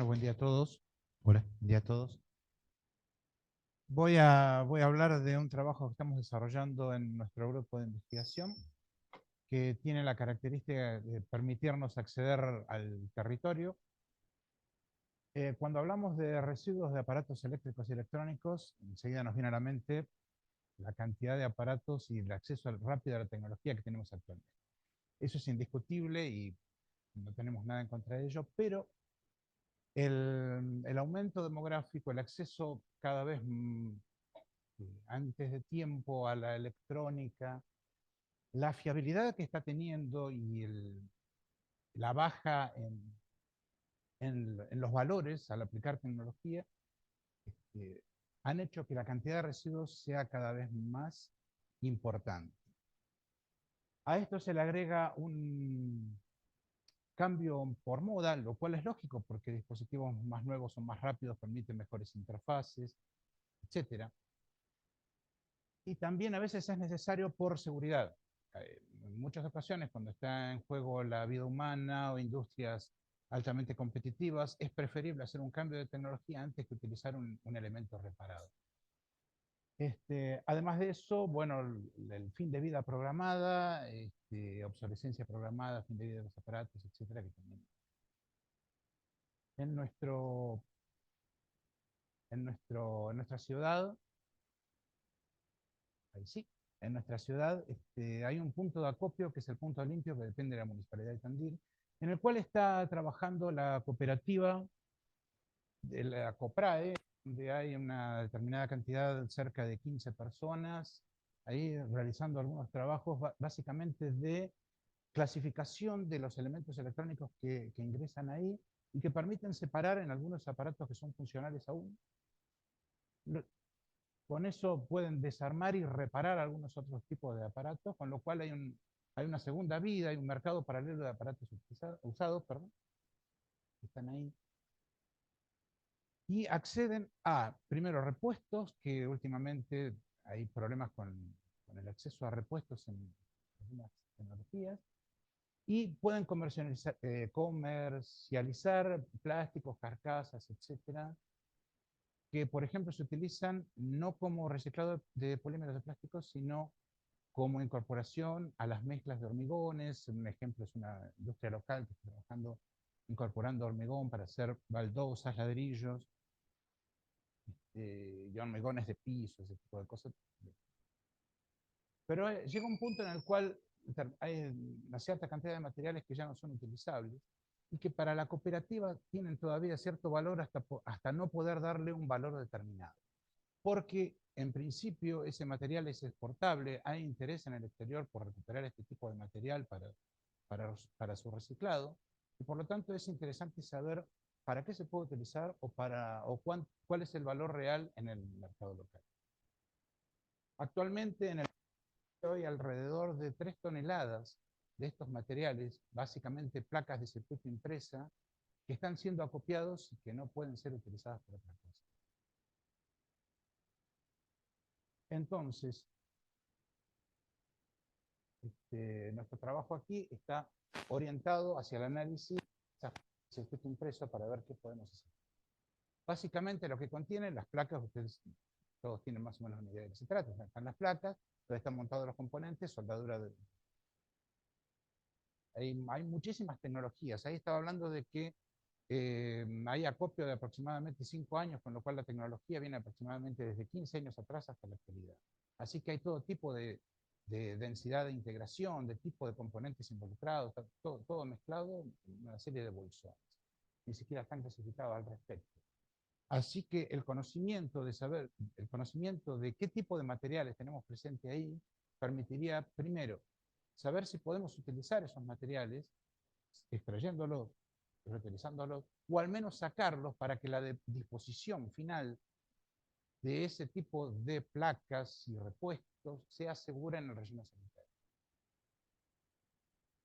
Bueno, buen día a todos. Hola, buen día a todos. Voy a hablar de un trabajo que estamos desarrollando en nuestro grupo de investigación que tiene la característica de permitirnos acceder al territorio. Cuando hablamos de residuos de aparatos eléctricos y electrónicos, enseguida nos viene a la mente la cantidad de aparatos y el acceso rápido a la tecnología que tenemos actualmente. Eso es indiscutible y no tenemos nada en contra de ello, pero el aumento demográfico, el acceso cada vez antes de tiempo a la electrónica, la fiabilidad que está teniendo y la baja en los valores al aplicar tecnología, eh, han hecho que la cantidad de residuos sea cada vez más importante. A esto se le agrega un cambio por moda, lo cual es lógico porque dispositivos más nuevos son más rápidos, permiten mejores interfaces, etcétera. Y también a veces es necesario por seguridad. En muchas ocasiones, cuando está en juego la vida humana o industrias altamente competitivas, es preferible hacer un cambio de tecnología antes que utilizar un elemento reparado. Además de eso, bueno, el fin de vida programada, obsolescencia programada, fin de vida de los aparatos, etcétera, que también en, nuestro, en nuestra ciudad, ahí sí, en nuestra ciudad hay un punto de acopio que es el punto limpio que depende de la Municipalidad de Tandil, en el cual está trabajando la cooperativa de la COPRAE, donde hay una determinada cantidad, cerca de 15 personas, ahí realizando algunos trabajos básicamente de clasificación de los elementos electrónicos que ingresan ahí y que permiten separar en algunos aparatos que son funcionales aún. Con eso pueden desarmar y reparar algunos otros tipos de aparatos, con lo cual hay una segunda vida, hay un mercado paralelo de aparatos usados, perdón, que están ahí, y acceden a, primero, repuestos, que últimamente hay problemas con el acceso a repuestos en algunas tecnologías, y pueden comercializar plásticos, carcasas, etcétera, que por ejemplo se utilizan no como reciclado de polímeros de plásticos, sino como incorporación a las mezclas de hormigones. Un ejemplo es una industria local que está trabajando incorporando hormigón para hacer baldosas, ladrillos, y hormigones de piso, ese tipo de cosas. Pero llega un punto en el cual hay una cierta cantidad de materiales que ya no son utilizables y que para la cooperativa tienen todavía cierto valor hasta no poder darle un valor determinado. Porque en principio ese material es exportable, hay interés en el exterior por recuperar este tipo de material para su reciclado, y por lo tanto es interesante saber para qué se puede utilizar cuál es el valor real en el mercado local. Actualmente en el mercado hay alrededor de 3 toneladas de estos materiales, básicamente placas de circuito impresa, que están siendo acopiados y que no pueden ser utilizadas por otra cosa. Entonces, nuestro trabajo aquí está orientado hacia el análisis del circuito impreso para ver qué podemos hacer. Básicamente lo que contienen las placas, ustedes todos tienen más o menos una idea de qué se trata. Están las placas, donde están montados los componentes, soldadura de... Hay muchísimas tecnologías. Ahí estaba hablando de que hay acopio de aproximadamente 5 años, con lo cual la tecnología viene aproximadamente desde 15 años atrás hasta la actualidad. Así que hay todo tipo de densidad de integración, de tipo de componentes involucrados, todo mezclado en una serie de bolsones. Ni siquiera están clasificados al respecto. Así que el conocimiento de qué tipo de materiales tenemos presente ahí, permitiría, primero, saber si podemos utilizar esos materiales, extrayéndolos, reutilizándolos, o al menos sacarlos para que la disposición final de ese tipo de placas y repuestos sea segura en el relleno sanitario.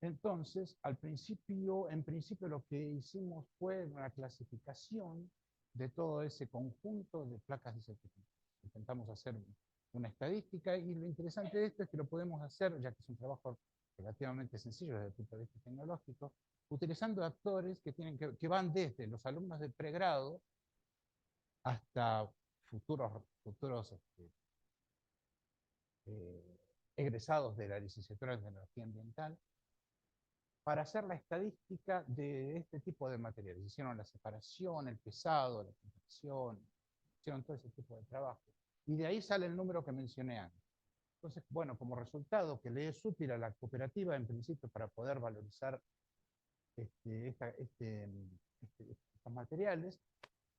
Entonces, en principio lo que hicimos fue una clasificación de todo ese conjunto de placas de certificado. Intentamos hacer una estadística y lo interesante de esto es que lo podemos hacer, ya que es un trabajo relativamente sencillo desde el punto de vista tecnológico, utilizando actores que van desde los alumnos de pregrado hasta futuros eh, egresados de la licenciatura en tecnología ambiental, para hacer la estadística de este tipo de materiales. Hicieron la separación, el pesado, la compacción, hicieron todo ese tipo de trabajo. Y de ahí sale el número que mencioné antes. Entonces, bueno, como resultado que le es útil a la cooperativa en principio para poder valorizar estos materiales,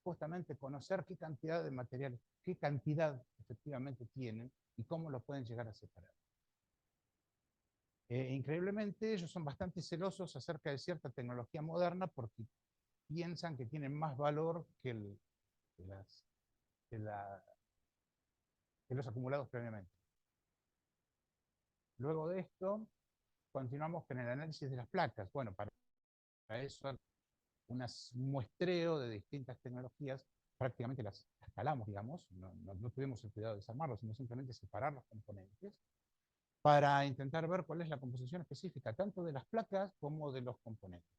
justamente conocer qué cantidad de materiales, qué cantidad efectivamente tienen y cómo los pueden llegar a separar. Increíblemente, ellos son bastante celosos acerca de cierta tecnología moderna porque piensan que tienen más valor que las- que la- que los acumulados previamente. Luego de esto, continuamos con el análisis de las placas. Bueno, para eso, un muestreo de distintas tecnologías, prácticamente las escalamos, digamos, no tuvimos el cuidado de desarmarlos, sino simplemente separar los componentes para intentar ver cuál es la composición específica, tanto de las placas como de los componentes.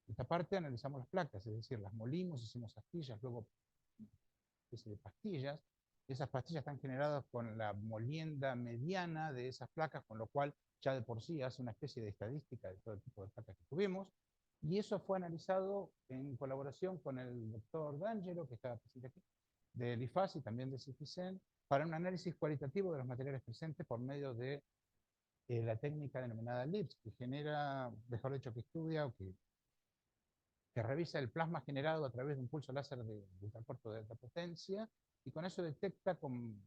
Esta parte analizamos las placas, es decir, las molimos, hicimos astillas, luego una especie de pastillas. Esas pastillas están generadas con la molienda mediana de esas placas, con lo cual ya de por sí hace una especie de estadística de todo el tipo de placas que tuvimos. Y eso fue analizado en colaboración con el doctor D'Angelo, que está presente aquí, del IFAS y también de CIFICEN, para un análisis cualitativo de los materiales presentes por medio de la técnica denominada LIPS, que genera, mejor dicho, que estudia o que revisa el plasma generado a través de un pulso láser de ultracorto de alta potencia, y con eso detecta con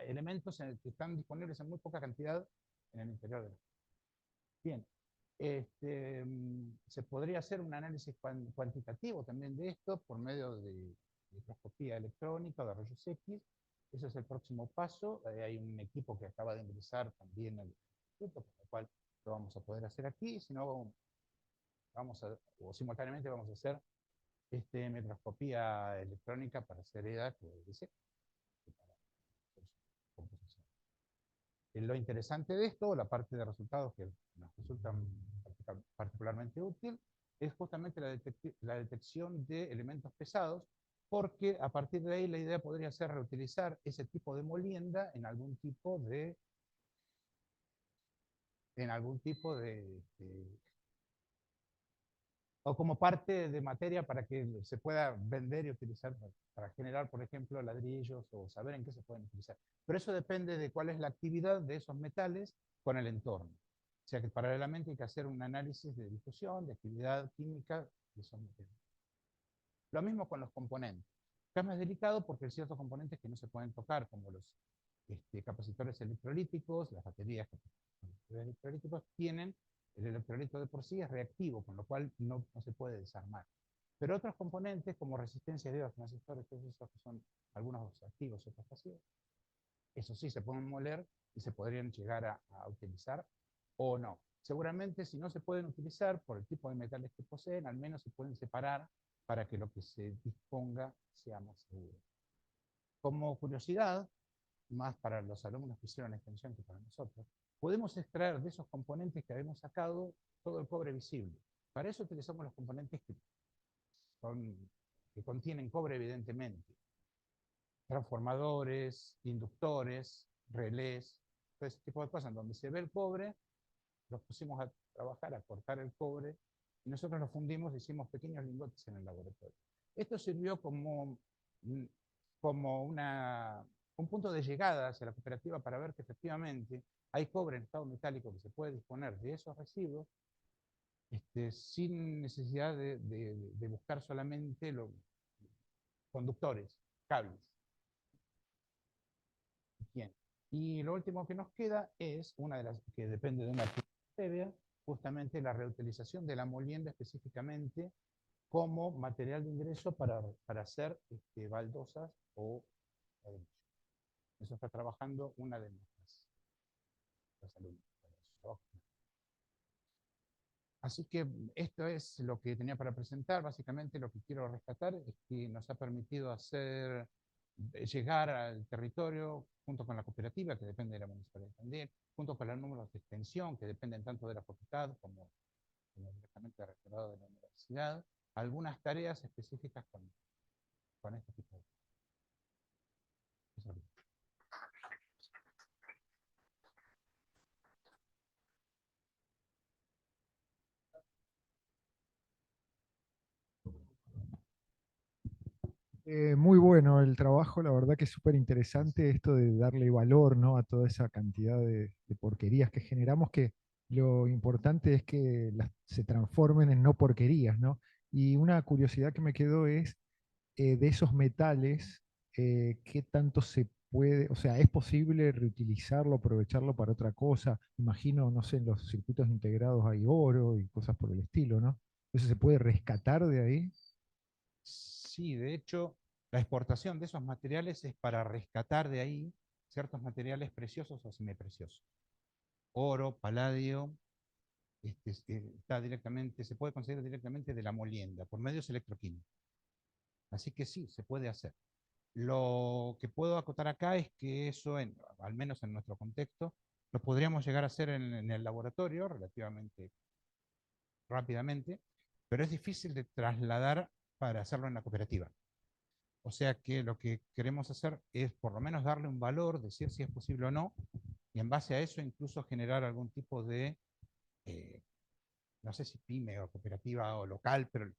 elementos que están disponibles en muy poca cantidad en el interior de la. Bien, se podría hacer un análisis cuantitativo también de esto por medio de microscopía electrónica o de rayos X. Ese es el próximo paso. Hay un equipo que acaba de ingresar también al instituto, con lo cual lo vamos a poder hacer aquí. Si no, o simultáneamente vamos a hacer microscopía electrónica para hacer EDA, que dice, para composición. Lo interesante de esto, la parte de resultados que nos resulta particularmente útil, es justamente la detección de elementos pesados, porque a partir de ahí la idea podría ser reutilizar ese tipo de molienda en algún tipo de o como parte de materia para que se pueda vender y utilizar para generar, por ejemplo, ladrillos o saber en qué se pueden utilizar. Pero eso depende de cuál es la actividad de esos metales con el entorno. O sea que paralelamente hay que hacer un análisis de difusión, de actividad química de esos metales. Lo mismo con los componentes. Acá es más delicado porque hay ciertos componentes que no se pueden tocar, como los capacitores electrolíticos, las baterías electrolíticos tienen, el electrolito de por sí es reactivo, con lo cual no se puede desarmar. Pero otros componentes, como resistencia de transistores, esos que son algunos activos y otros pasivos, eso sí se pueden moler y se podrían llegar a utilizar o no. Seguramente si no se pueden utilizar por el tipo de metales que poseen, al menos se pueden separar para que lo que se disponga sea más seguro. Como curiosidad, más para los alumnos que hicieron la extensión que para nosotros, podemos extraer de esos componentes que habíamos sacado todo el cobre visible. Para eso utilizamos los componentes que contienen cobre, evidentemente. Transformadores, inductores, relés, todo ese tipo de cosas. En donde se ve el cobre, los pusimos a trabajar, a cortar el cobre, y nosotros lo fundimos, hicimos pequeños lingotes en el laboratorio. Esto sirvió como un punto de llegada hacia la cooperativa para ver que efectivamente hay cobre en estado metálico que se puede disponer de esos residuos sin necesidad de buscar solamente los conductores, cables. Bien. Y lo último que nos queda es una de las que depende de una previa, justamente la reutilización de la molienda específicamente como material de ingreso para hacer baldosas o ladrillos. Eso está trabajando una de nuestras alumnas. Así que esto es lo que tenía para presentar. Básicamente lo que quiero rescatar es que nos ha permitido llegar al territorio junto con la cooperativa, que depende de la Municipalidad de Tandil, junto con los números de extensión, que dependen tanto de la facultad como como directamente rectorado de la universidad, algunas tareas específicas con este tipo de cosas. Muy bueno el trabajo, la verdad que es súper interesante esto de darle valor, ¿no? A toda esa cantidad de porquerías que generamos, que lo importante es que se transformen en no porquerías, ¿no? Y una curiosidad que me quedó es de esos metales, ¿qué tanto se puede, o sea, es posible reutilizarlo, aprovecharlo para otra cosa? Imagino, no sé, en los circuitos integrados hay oro y cosas por el estilo, ¿no? ¿Eso se puede rescatar de ahí? Sí, de hecho, la exportación de esos materiales es para rescatar de ahí ciertos materiales preciosos o semipreciosos. Oro, paladio, está directamente, se puede conseguir directamente de la molienda por medios electroquímicos. Así que sí, se puede hacer. Lo que puedo acotar acá es que eso, al menos en nuestro contexto, lo podríamos llegar a hacer en el laboratorio relativamente rápidamente, pero es difícil de trasladar para hacerlo en la cooperativa. O sea que lo que queremos hacer es por lo menos darle un valor, decir si es posible o no, y en base a eso incluso generar algún tipo de, eh, no sé si pyme o cooperativa o local, pero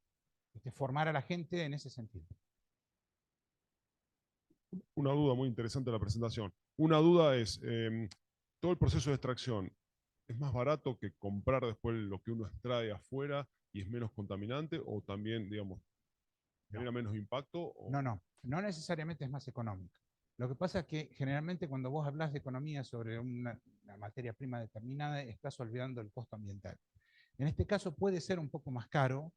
formar a la gente en ese sentido. Una duda muy interesante de la presentación. Una duda es, todo el proceso de extracción, ¿es más barato que comprar después lo que uno extrae afuera y es menos contaminante o también, digamos, No, genera menos impacto? no necesariamente es más económico. Lo que pasa es que generalmente cuando vos hablas de economía sobre una materia prima determinada, estás olvidando el costo ambiental. En este caso puede ser un poco más caro,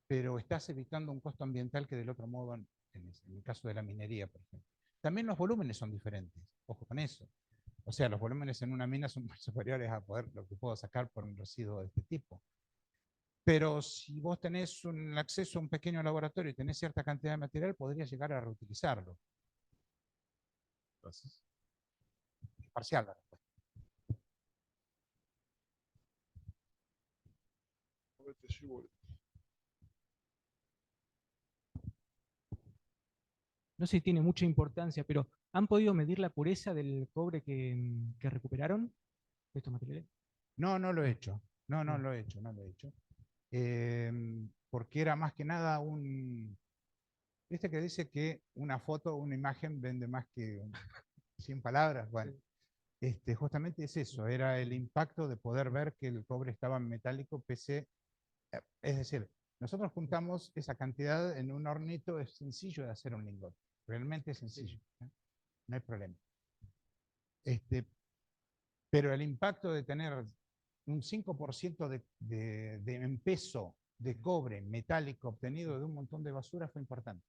pero estás evitando un costo ambiental que del otro modo, en el caso de la minería, por ejemplo. También los volúmenes son diferentes, ojo con eso. O sea, los volúmenes en una mina son muy superiores a lo que puedo sacar por un residuo de este tipo. Pero si vos tenés un acceso a un pequeño laboratorio y tenés cierta cantidad de material, podrías llegar a reutilizarlo. Gracias. Es parcial la respuesta. No sé si tiene mucha importancia, pero ¿han podido medir la pureza del cobre que recuperaron de estos materiales? No, no lo he No. hecho. No, no Bien. lo he hecho, no lo he hecho. Eh, Porque era más que nada viste que dice que una foto, una imagen vende más que 100 palabras. Bueno, justamente es eso, era el impacto de poder ver que el cobre estaba metálico pese, es decir, nosotros juntamos esa cantidad en un hornito, es sencillo de hacer un lingote, realmente es sencillo, ¿eh? No hay problema. Este, pero el impacto de tener un 5% en peso de cobre metálico obtenido de un montón de basura fue importante.